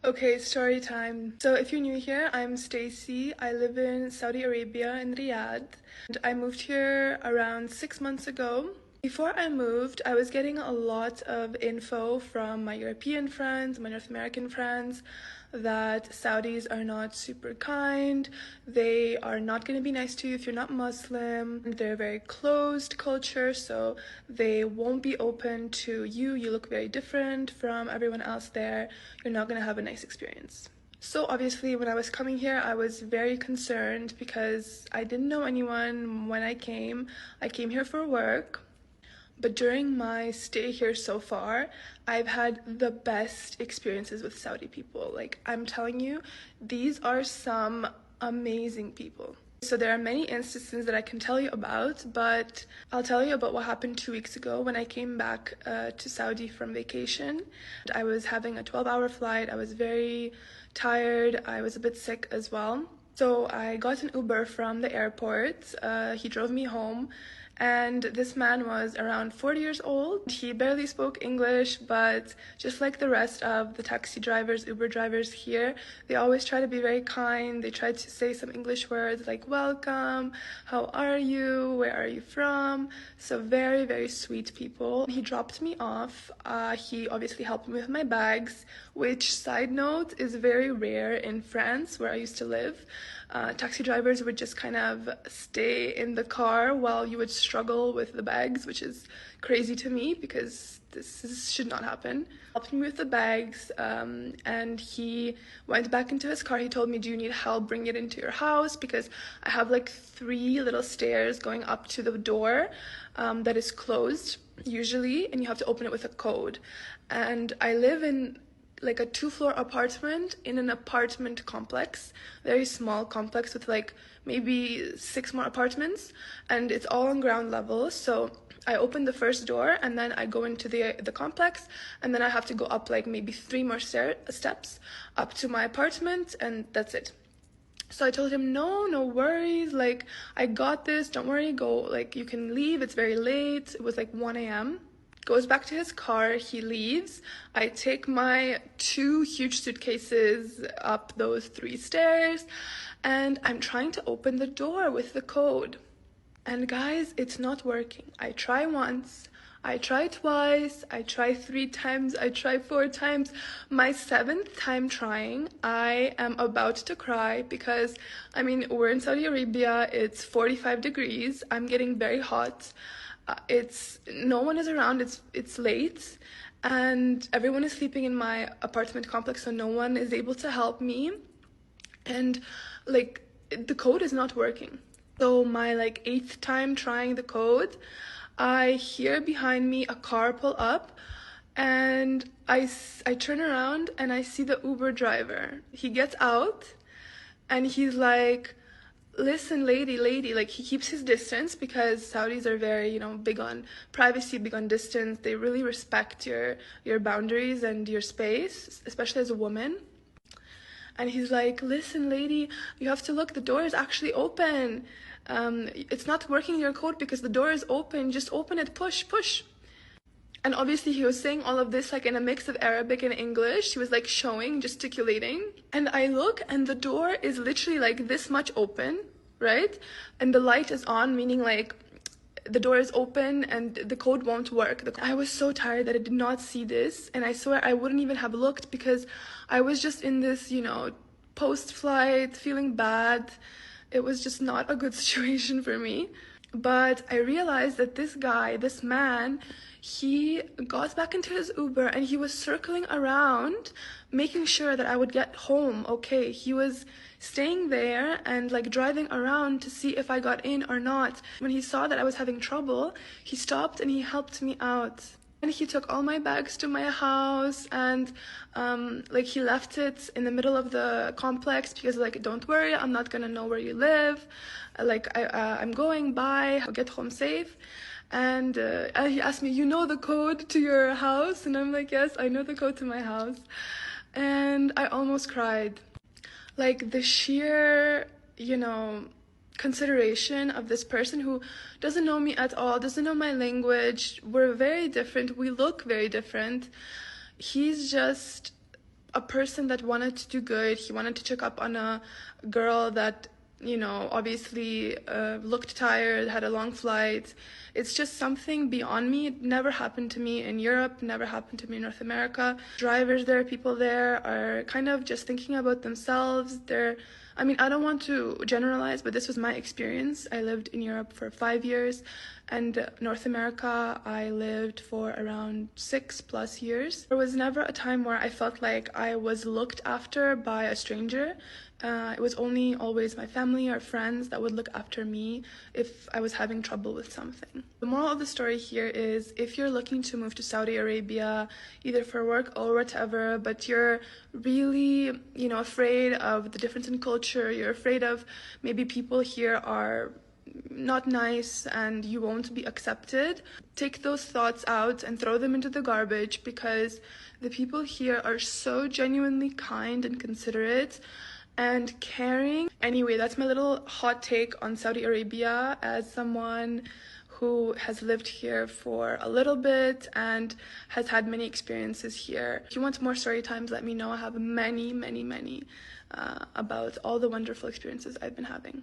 Okay, story time. So if you're new here, I'm Stacy. I live in Saudi Arabia in Riyadh. And I moved here around 6 months ago. Before I moved, I was getting a lot of info from my European friends, my North American friends, that Saudis are not super kind. They are not going to be nice to you if you're not Muslim. They're a very closed culture, so they won't be open to you. You look very different from everyone else there. You're not going to have a nice experience. So obviously when I was coming here, I was very concerned because I didn't know anyone when I came. I came here for work. But during my stay here so far, I've had the best experiences with Saudi people. Like, I'm telling you, these are some amazing people. So there are many instances that I can tell you about, but I'll tell you about what happened 2 weeks ago when I came back to Saudi from vacation. I was having a 12-hour flight. I was very tired. I was a bit sick as well. So I got an Uber from the airport. He drove me home. And this man was around 40 years old. He barely spoke English, but just like the rest of the taxi drivers, Uber drivers here, they always try to be very kind. They try to say some English words like welcome, how are you, where are you from? So very, very sweet people. He dropped me off. He obviously helped me with my bags, which, side note, is very rare in France, where I used to live. Taxi drivers would just kind of stay in the car while you would struggle with the bags, which is crazy to me because should not happen. Helped me with the bags, and he went back into his car. He told me, do you need help bringing it into your house? Because I have like 3 little stairs going up to the door that is closed usually, and you have to open it with a code. And I live in like a 2-floor apartment in an apartment complex, very small complex with like maybe 6 more apartments, and it's all on ground level. So I open the first door and then I go into the complex, and then I have to go up like maybe 3 more steps up to my apartment, and that's it. So I told him, no worries, like I got this, don't worry, go, like you can leave, it's very late. It was like 1 a.m. Goes back to his car, he leaves. I take my 2 huge suitcases up those 3 stairs, and I'm trying to open the door with the code. And guys, it's not working. I try once, I try twice, I try 3 times, I try 4 times. My 7th time trying, I am about to cry because, I mean, we're in Saudi Arabia, it's 45 degrees, I'm getting very hot. No one is around, it's late, and everyone is sleeping in my apartment complex, so no one is able to help me, and like the code is not working. So my like 8th time trying the code, I hear behind me a car pull up, and I turn around and I see the Uber driver. He gets out and he's like, listen, lady, like he keeps his distance because Saudis are very, big on privacy, big on distance. They really respect your boundaries and your space, especially as a woman. And he's like, listen, lady, you have to look, the door is actually open. It's not working your code because the door is open. Just open it, push. And obviously he was saying all of this like in a mix of Arabic and English. He was like showing, gesticulating. And I look and the door is literally like this much open, right? And the light is on, meaning like the door is open and the code won't work. I was so tired that I did not see this. And I swear I wouldn't even have looked because I was just in this, post-flight, feeling bad. It was just not a good situation for me. But I realized that this man, he got back into his Uber and he was circling around, making sure that I would get home okay. He was staying there and like driving around to see if I got in or not. When he saw that I was having trouble, he stopped and he helped me out. And he took all my bags to my house, and like he left it in the middle of the complex because like, don't worry, I'm not gonna know where you live. Like I'm going, bye, I'll get home safe. And he asked me, you know the code to your house? And I'm like, yes, I know the code to my house. And I almost cried. Like the sheer, consideration of this person who doesn't know me at all, doesn't know my language. We're very different. We look very different. He's just a person that wanted to do good. He wanted to check up on a girl that, you know, obviously looked tired, had a long flight. It's just something beyond me. It never happened to me in Europe, never happened to me in North America. Drivers there, people there are kind of just thinking about themselves. I mean, I don't want to generalize, but this was my experience. I lived in Europe for 5 years, and North America, I lived for around 6+ years. There was never a time where I felt like I was looked after by a stranger. It was only always my family or friends that would look after me if I was having trouble with something. The moral of the story here is, if you're looking to move to Saudi Arabia, either for work or whatever, but you're really, you know, afraid of the difference in culture, you're afraid of maybe people here are not nice and you won't be accepted, take those thoughts out and throw them into the garbage, because the people here are so genuinely kind and considerate and caring. Anyway, that's my little hot take on Saudi Arabia as someone who has lived here for a little bit and has had many experiences here. If you want more story times, let me know. I have many about all the wonderful experiences I've been having.